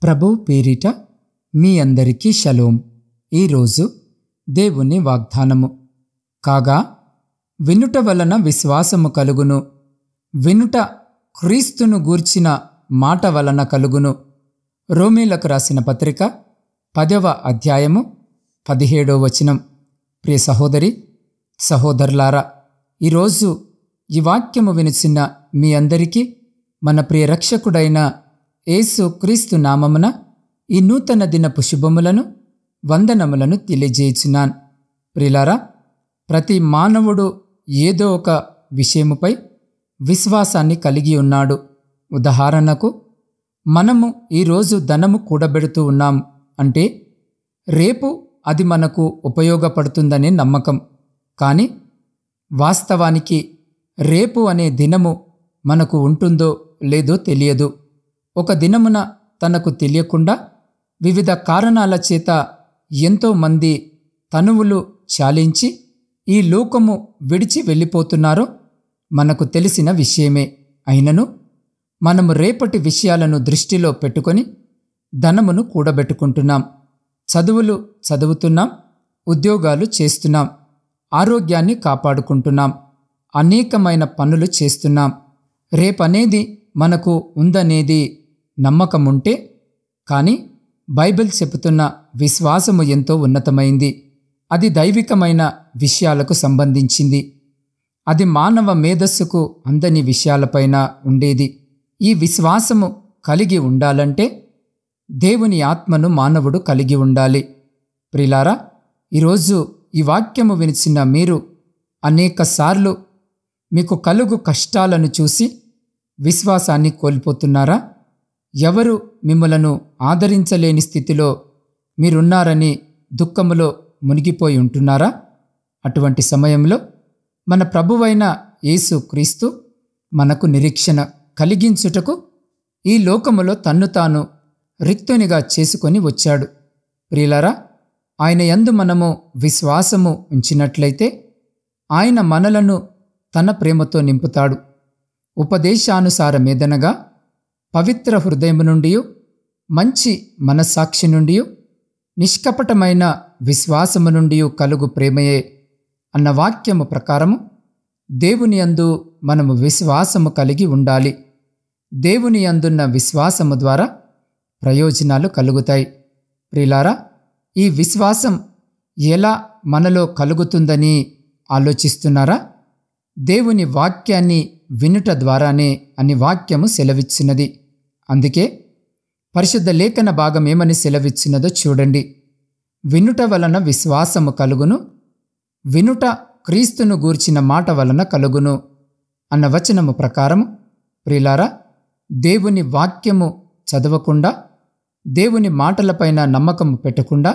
ప్రభు పేరిట మీ అందరికీ షలోం. ఈరోజు దేవుని వాగ్దానము. కాగా వినుట వలన విశ్వాసము కలుగును, వినుట క్రీస్తును గూర్చిన మాట వలన కలుగును. రోమీలకు రాసిన పత్రిక 10వ అధ్యాయము 17వ వచనం. ప్రియ సహోదరి సహోదరులారా, ఈరోజు ఈ వాక్యము వినిచిన మీ అందరికీ మన ప్రియ రక్షకుడైన యేసు క్రీస్తు నామమున ఈ నూతన దినపు శుభములను వందనములను తెలియజేయుచున్నాను. ప్రియులారా, ప్రతి మానవుడు ఏదో ఒక విషయముపై విశ్వాసాన్ని కలిగి ఉన్నాడు. ఉదాహరణకు, మనము ఈరోజు ధనము కూడబెడుతూ ఉన్నాం అంటే రేపు అది మనకు ఉపయోగపడుతుందనే నమ్మకం. కానీ వాస్తవానికి రేపు అనే దినము మనకు ఉంటుందో లేదో తెలియదు. ఒక దినమున తనకు తెలియకుండా వివిధ కారణాల చేత ఎంతోమంది తనువులు చాలించి ఈ లోకము విడిచి వెళ్ళిపోతున్నారో మనకు తెలిసిన విషయమే. అయినను మనము రేపటి విషయాలను దృష్టిలో పెట్టుకొని ధనమును కూడబెట్టుకుంటున్నాం. చదువులు చదువుతున్నాం, ఉద్యోగాలు చేస్తున్నాం, ఆరోగ్యాన్ని కాపాడుకుంటున్నాం, అనేకమైన పనులు చేస్తున్నాం. రేపనేది మనకు ఉందనేది నమ్మకముంటే, కానీ బైబిల్ చెబుతున్న విశ్వాసము ఎంతో ఉన్నతమైంది. అది దైవికమైన విషయాలకు సంబంధించింది. అది మానవ మేధస్సుకు అందని విషయాలపైన ఉండేది. ఈ విశ్వాసము కలిగి ఉండాలంటే దేవుని ఆత్మను మానవుడు కలిగి ఉండాలి. ప్రియులారా, ఈరోజు ఈ వాక్యము వినిచిన మీరు అనేకసార్లు మీకు కలుగు కష్టాలను చూసి విశ్వాసాన్ని కోల్పోతున్నారా? ఎవరు మిమ్మలను ఆదరించలేని స్థితిలో మీరున్నారని దుఃఖములో మునిగిపోయి ఉంటున్నారా? అటువంటి సమయంలో మన ప్రభువైన యేసు క్రీస్తు మనకు నిరీక్షణ కలిగించుటకు ఈ లోకములో తన్ను తాను రిక్తునిగా చేసుకొని వచ్చాడు. ప్రియులారా, ఆయన యందు మనము విశ్వాసము ఉంచినట్లయితే ఆయన మనలను తన ప్రేమతో నింపుతాడు. ఉపదేశానుసారమేదనగా పవిత్ర హృదయము నుండి, మంచి మనస్సాక్షి నుండి, నిష్కపటమైన విశ్వాసము నుండి కలుగు ప్రేమయే అన్న వాక్యము ప్రకారము దేవుని యందు మనము విశ్వాసము కలిగి ఉండాలి. దేవుని యందున్న విశ్వాసము ద్వారా ప్రయోజనాలు కలుగుతాయి. ప్రియులారా, ఈ విశ్వాసం ఎలా మనలో కలుగుతుందని ఆలోచిస్తున్నారా? దేవుని వాక్యాన్ని వినుట ద్వారానే అని వాక్యము సెలవిచ్చినది. అందుకే పరిశుద్ధ లేఖన భాగం ఏమని సెలవిచ్చినదో చూడండి. వినుట వలన విశ్వాసము కలుగును, వినుట క్రీస్తును గూర్చిన మాట వలన కలుగును అన్న వచనము ప్రకారము, ప్రియులారా, దేవుని వాక్యము చదవకుండా, దేవుని మాటలపైన నమ్మకము పెట్టకుండా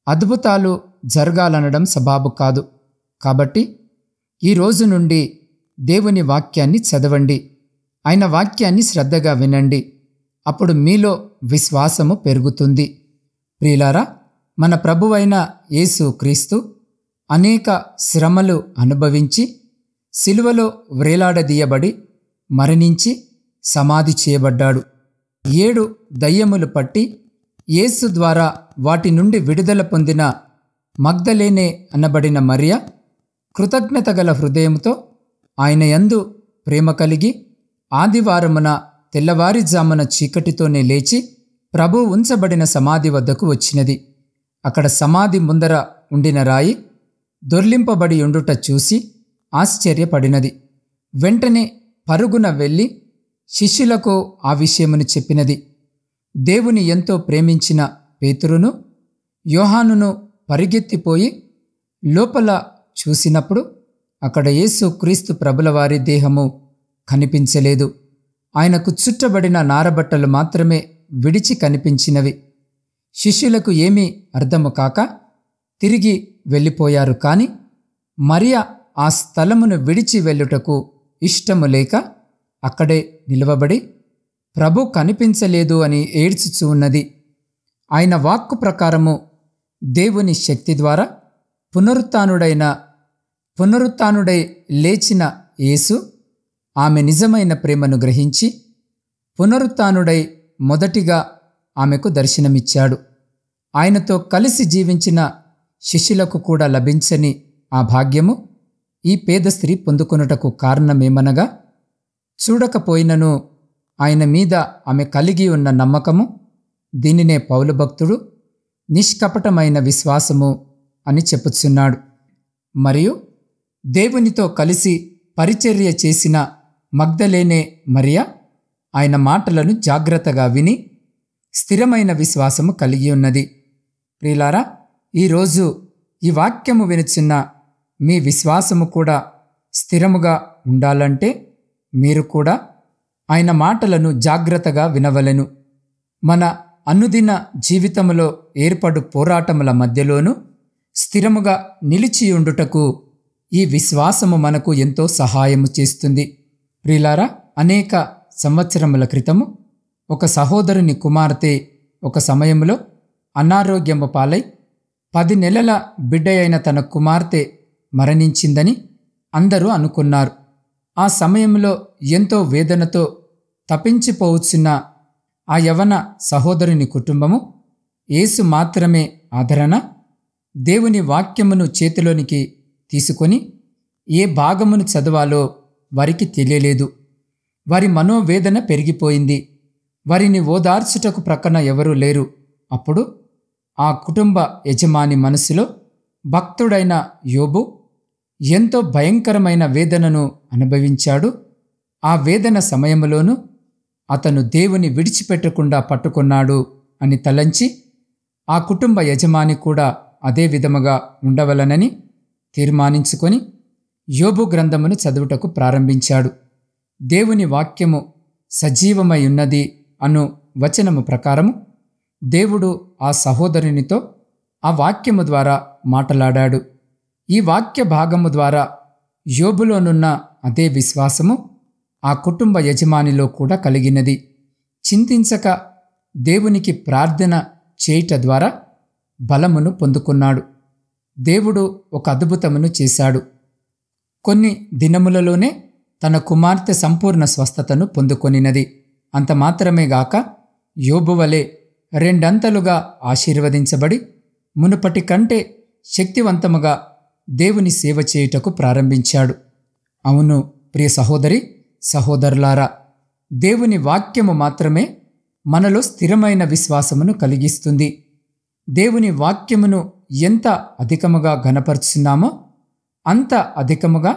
అద్భుతాలు జరగాలనడం సబాబు కాదు. కాబట్టి ఈ రోజు నుండి దేవుని వాక్యాన్ని చదవండి, ఆయన వాక్యాన్ని శ్రద్ధగా వినండి. అప్పుడు మీలో విశ్వాసము పెరుగుతుంది. ప్రియులారా, మన ప్రభువైన యేసు క్రీస్తు అనేక శ్రమలు అనుభవించి సిలువలో వ్రేలాడదీయబడి మరణించి సమాధి చేయబడ్డాడు. 7 దయ్యములు పట్టి యేసు ద్వారా వాటి నుండి విడుదల పొందిన మగ్దలేనే అనబడిన మరియ కృతజ్ఞత గల హృదయముతో ఆయన యందు ప్రేమ కలిగి ఆదివారమున తెల్లవారిజామున చీకటితోనే లేచి ప్రభు ఉంచబడిన సమాధి వద్దకు వచ్చినది. అక్కడ సమాధి ముందర ఉండిన రాయి దొర్లింపబడి ఉండుట చూసి ఆశ్చర్యపడినది. వెంటనే పరుగున వెళ్ళి శిష్యులకు ఆ విషయమును చెప్పినది. దేవుని ఎంతో ప్రేమించిన పేతురును యోహానును పరిగెత్తిపోయి లోపల చూసినప్పుడు అక్కడ యేసు క్రీస్తు ప్రభుల వారి దేహము కనిపించలేదు. ఆయనకు చుట్టబడిన నారబట్టలు మాత్రమే విడిచి కనిపించినవి. శిష్యులకు ఏమీ అర్థము కాక తిరిగి వెళ్ళిపోయారు. కాని మరియ ఆ స్థలమును విడిచి వెళ్ళుటకు ఇష్టము లేక అక్కడే నిలువబడి ప్రభు కనిపించలేదు అని ఏడ్చుచూ ఉన్నది. ఆయన వాక్కు ప్రకారము దేవుని శక్తి ద్వారా పునరుత్థానుడై లేచిన యేసు ఆమె నిజమైన ప్రేమను గ్రహించి పునరుత్థానుడై మొదటిగా ఆమెకు దర్శనమిచ్చాడు. ఆయనతో కలిసి జీవించిన శిష్యులకు కూడా లభించని ఆ భాగ్యము ఈ పేద స్త్రీ పొందుకొనుటకు కారణమేమనగా, చూడకపోయినను ఆయన మీద ఆమె కలిగి ఉన్న నమ్మకము. దీనినే పౌలు భక్తుడు నిష్కపటమైన విశ్వాసము అని చెప్పుచున్నాడు. మరియు దేవునితో కలిసి పరిచర్య చేసిన మగ్దలేనే మరియ ఆయన మాటలను జాగ్రత్తగా విని స్థిరమైన విశ్వాసము కలిగి ఉన్నది. ప్రియులారా, ఈరోజు ఈ వాక్యము వినుచున్న మీ విశ్వాసము కూడా స్థిరముగా ఉండాలంటే మీరు కూడా ఆయన మాటలను జాగ్రత్తగా వినవలెను. మన అనుదిన జీవితములో ఏర్పడు పోరాటముల మధ్యలోనూ స్థిరముగా నిలిచియుండుటకు ఈ విశ్వాసము మనకు ఎంతో సహాయము చేస్తుంది. ప్రియులారా, అనేక సంవత్సరముల క్రితము ఒక సహోదరుని కుమార్తె ఒక సమయంలో అనారోగ్యము పాలై 10 నెలల బిడ్డ అయిన తన కుమార్తె మరణించిందని అందరూ అనుకున్నారు. ఆ సమయంలో ఎంతో వేదనతో తపించిపోవచ్చున్న ఆ యవన సహోదరుని కుటుంబము యేసు మాత్రమే ఆదరణ, దేవుని వాక్యమును చేతిలోనికి తీసుకొని ఏ భాగమును చదవాలో వారికి తెలియలేదు. వారి మనోవేదన పెరిగిపోయింది. వారిని ఓదార్చుటకు ప్రక్కన ఎవరూ లేరు. అప్పుడు ఆ కుటుంబ యజమాని మనసులో భక్తుడైన యోబు ఎంతో భయంకరమైన వేదనను అనుభవించాడు. ఆ వేదన సమయంలోనూ అతను దేవుని విడిచిపెట్టకుండా పట్టుకున్నాడు అని తలంచి ఆ కుటుంబ యజమాని కూడా అదే విధముగా ఉండవలనని తీర్మానించుకొని యోబు గ్రంథమును చదువుటకు ప్రారంభించాడు. దేవుని వాక్యము సజీవమై ఉన్నది అను వచనము ప్రకారము దేవుడు ఆ సహోదరునితో ఆ వాక్యము ద్వారా మాట్లాడాడు. ఈ వాక్య భాగము ద్వారా యోబులోనున్న అదే విశ్వాసము ఆ కుటుంబ యజమానిలో కూడా కలిగినది. చింతించక దేవునికి ప్రార్థన చేయుట ద్వారా బలమును పొందుకున్నాడు. దేవుడు ఒక అద్భుతమును చేశాడు. కొన్ని దినములలోనే తన కుమార్తె సంపూర్ణ స్వస్థతను పొందుకొనినది. అంత మాత్రమే గాక యోబు వలె 2 అంతలుగా ఆశీర్వదించబడి మునుపటి కంటే శక్తివంతముగా దేవుని సేవ చేయుటకు ప్రారంభించాడు. అవును ప్రియ సహోదరి సహోదరులారా, దేవుని వాక్యము మాత్రమే మనలో స్థిరమైన విశ్వాసమును కలిగిస్తుంది. దేవుని వాక్యమును ఎంత అధికముగా ఘనపరుచున్నామో అంత అధికముగా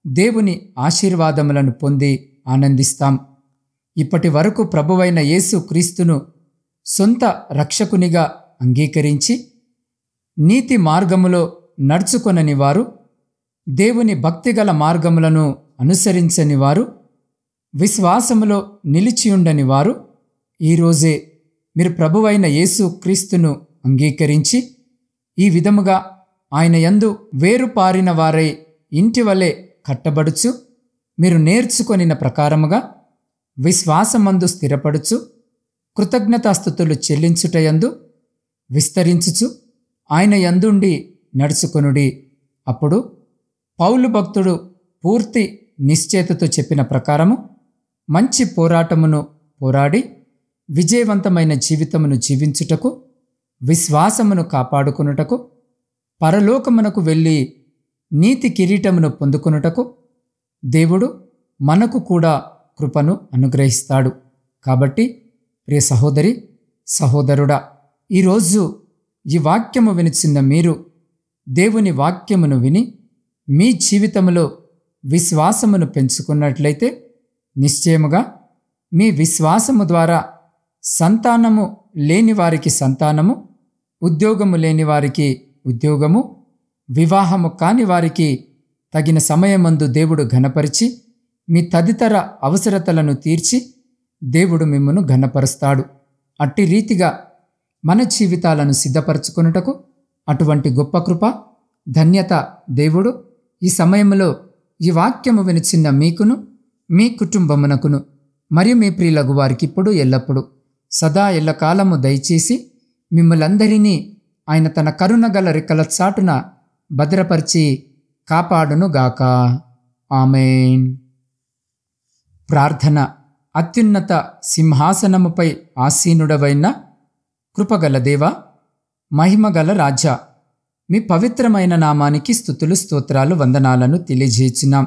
దేవుని ఆశీర్వాదములను పొంది ఆనందిస్తాం. ఇప్పటి వరకు ప్రభువైన యేసు క్రీస్తును సొంత రక్షకునిగా అంగీకరించి నీతి మార్గములో నడుచుకొనని వారు, దేవుని భక్తిగల మార్గములను అనుసరించని వారు, విశ్వాసములో నిలిచియుండని వారు, ఈరోజే మీరు ప్రభువైన యేసు క్రీస్తును అంగీకరించి ఈ విధముగా ఆయన యందు వేరుపారిన వారై ఇంటివలె కట్టబడుచు, మీరు నేర్చుకొనిన ప్రకారముగా విశ్వాసమందు స్థిరపడుచు, కృతజ్ఞతాస్తుతులు చెల్లించుటయందు విస్తరించుచు ఆయన యందుండి నడుచుకొనుడి. అప్పుడు పౌలు భక్తుడు పూర్తి నిశ్చయతతో చెప్పిన ప్రకారము మంచి పోరాటమును పోరాడి విజయవంతమైన జీవితమును జీవించుటకు, విశ్వాసమును కాపాడుకొనుటకు, పరలోకమునకు వెళ్ళి నీతి కిరీటమును పొందుకొనుటకు దేవుడు మనకు కూడా కృపను అనుగ్రహిస్తాడు. కాబట్టి ప్రియ సహోదరి సహోదరుడా, ఈరోజు ఈ వాక్యము వినిచిన మీరు దేవుని వాక్యమును విని మీ జీవితంలో విశ్వాసమును పెంచుకున్నట్లయితే నిశ్చయముగా మీ విశ్వాసము ద్వారా సంతానము లేని వారికి సంతానము, ఉద్యోగము లేని వారికి ఉద్యోగము, వివాహము కాని వారికి తగిన సమయమందు దేవుడు ఘనపరిచి మీ తదితర అవసరతలను తీర్చి దేవుడు మిమ్మును ఘనపరుస్తాడు. అట్టి రీతిగా మన జీవితాలను సిద్ధపరచుకొనుటకు అటువంటి గొప్ప కృప ధన్యత దేవుడు ఈ సమయంలో ఈ వాక్యము వినిచిన్న మీకును మీ కుటుంబమునకును మరియు మీ ప్రియులగు వారికి ఇప్పుడు ఎల్లప్పుడు సదా ఎల్లకాలము దయచేసి మిమ్మలందరినీ ఆయన తన కరుణగల రెక్కల చాటున భద్రపరిచి కాపాడునుగాక. ఆమేన్. ప్రార్థన. అత్యున్నత సింహాసనముపై ఆసీనుడవైన కృపగల దేవా, మహిమగల రాజా, మీ పవిత్రమైన నామానికి స్తుతులు స్తోత్రాలు వందనాలను తెలియజేస్తున్నాం.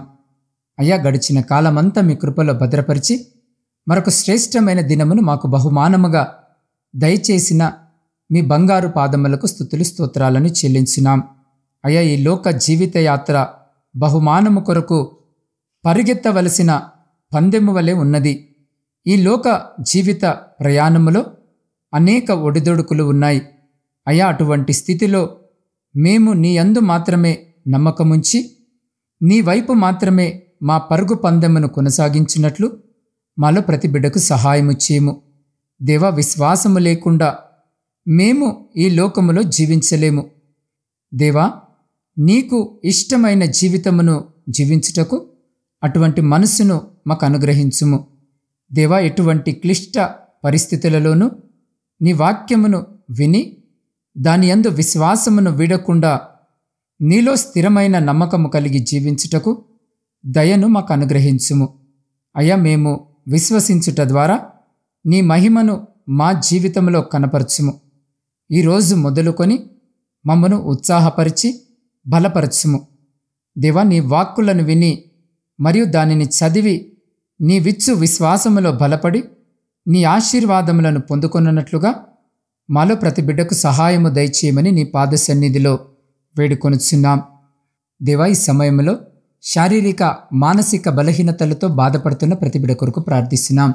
అయ్యా, గడిచిన కాలమంతా మీ కృపలో భద్రపరిచి మరొక శ్రేష్టమైన దినమును మాకు బహుమానముగా దయచేసిన మీ బంగారు పాదములకు స్తుతులు స్తోత్రాలను చెల్లించున్నాం. అయ్యా, ఈ లోక జీవిత యాత్ర బహుమానము కొరకు పరిగెత్తవలసిన పందెము వలె ఉన్నది. ఈ లోక జీవిత ప్రయాణములో అనేక ఒడిదొడుకులు ఉన్నాయి. అయ్యా, అటువంటి స్థితిలో మేము నీ యందు మాత్రమే నమ్మకముంచి నీ వైపు మాత్రమే మా పరుగు పందెమును కొనసాగించినట్లు మాలో ప్రతి బిడ్డకు సహాయము చేయము. దేవా, విశ్వాసము లేకుండా మేము ఈ లోకములో జీవించలేము. దేవా, నీకు ఇష్టమైన జీవితమును జీవించుటకు అటువంటి మనస్సును మాకు అనుగ్రహించుము. దేవా, ఎటువంటి క్లిష్ట పరిస్థితులలోనూ నీ వాక్యమును విని దాని యందు విశ్వాసమును వీడకుండా నీలో స్థిరమైన నమ్మకము కలిగి జీవించుటకు దయను మాకు అనుగ్రహించుము. అయ్యా, మేము విశ్వసించుట ద్వారా నీ మహిమను మా జీవితంలో కనపరచుము. ఈరోజు మొదలుకొని మమ్మను ఉత్సాహపరిచి బలపరచుము. దేవా, నీ వాక్కులను విని మరియు దానిని చదివి నీ విచ్చు విశ్వాసములో బలపడి నీ ఆశీర్వాదములను పొందుకొనున్నట్లుగా మాలో ప్రతి బిడ్డకు సహాయము దయచేయమని నీ పాద సన్నిధిలో వేడుకొనుచున్నాం. దేవా, ఈ సమయంలో శారీరక మానసిక బలహీనతలతో బాధపడుతున్న ప్రతి బిడ్డ కొరకు ప్రార్థిస్తున్నాం.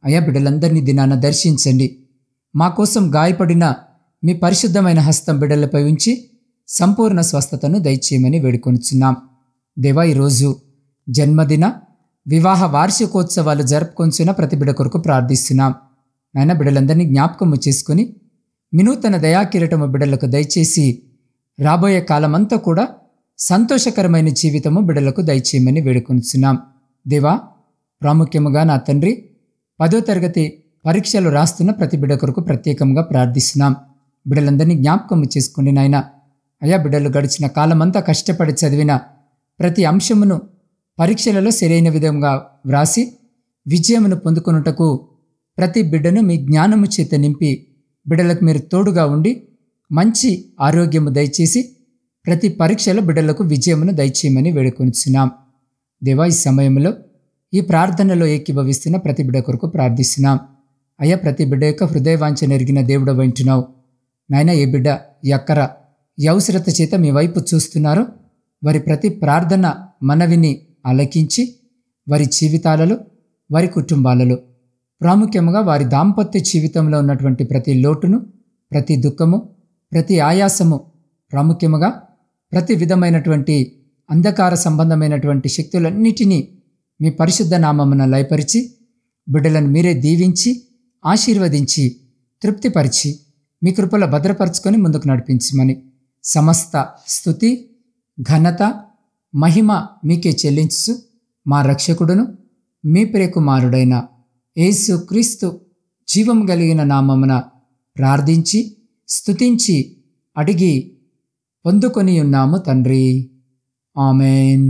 అయా, బిడ్డలందరినీ దినాన దర్శించండి. మా కోసం గాయపడిన మీ పరిశుద్ధమైన హస్తం బిడ్డలపై ఉంచి సంపూర్ణ స్వస్థతను దయచేయమని వేడుకొనుచున్నాం. దేవా, ఈరోజు జన్మదిన వివాహ వార్షికోత్సవాలు జరుపుకొంచున్న ప్రతి బిడ్డ కొరకు ప్రార్థిస్తున్నాం. నాయన, బిడ్డలందరినీ జ్ఞాపకము చేసుకుని వినూతన దయాకిరీటము బిడ్డలకు దయచేసి రాబోయే కాలమంతా కూడా సంతోషకరమైన జీవితము బిడ్డలకు దయచేయమని వేడుకొనుచున్నాం. దేవా, ప్రాముఖ్యముగా నా తండ్రి 10వ తరగతి పరీక్షలు రాస్తున్న ప్రతి బిడ్డ కొరకు ప్రత్యేకంగా ప్రార్థిస్తున్నాం. బిడ్డలందరినీ జ్ఞాపకము చేసుకుని నాయన, అయా, బిడ్డలు గడిచిన కాలమంతా కష్టపడి చదివిన ప్రతి అంశమును పరీక్షలలో సరైన విధంగా వ్రాసి విజయమును పొందుకొనుటకు ప్రతి బిడ్డను మీ జ్ఞానము చేత నింపి బిడ్డలకు మీరు తోడుగా ఉండి మంచి ఆరోగ్యము దయచేసి ప్రతి పరీక్షలో బిడ్డలకు విజయమును దయచేయమని వేడుకొనిచున్నాం. దేవా, ఈ సమయంలో ఈ ప్రార్థనలో ఏకీభవిస్తున్న ప్రతి బిడ్డ కొరకు ప్రార్థిస్తున్నాం. అయ్యా, ప్రతి బిడ్డ యొక్క హృదయవాంఛన ఎరిగిన దేవుడు వింటున్నావు. నాయన, ఏ బిడ్డ ఈ అక్కర ఈ అవసరత చేత మీ వైపు చూస్తున్నారో వారి ప్రతి ప్రార్థన మనవిని ఆలకించి వారి జీవితాలలో, వారి కుటుంబాలలో, ప్రాముఖ్యంగా వారి దాంపత్య జీవితంలో ఉన్నటువంటి ప్రతి లోటును, ప్రతి దుఃఖము, ప్రతి ఆయాసము, ప్రాముఖ్యముగా ప్రతి విధమైనటువంటి అంధకార సంబంధమైనటువంటి శక్తులన్నిటినీ మీ పరిశుద్ధ నామమున లయపరిచి బిడ్డలను మీరే దీవించి ఆశీర్వదించి తృప్తిపరిచి మీ కృపలో భద్రపరుచుకొని ముందుకు నడిపించమని సమస్త స్తుతి, ఘనత, మహిమ మీకే చెల్లించు మా రక్షకుడును మీ ప్రియకుమారుడైన యేసు క్రీస్తు జీవం కలిగిన నామమున ప్రార్థించి స్తుతించి అడిగి పొందుకొని ఉన్నాము తండ్రి. ఆమేన్.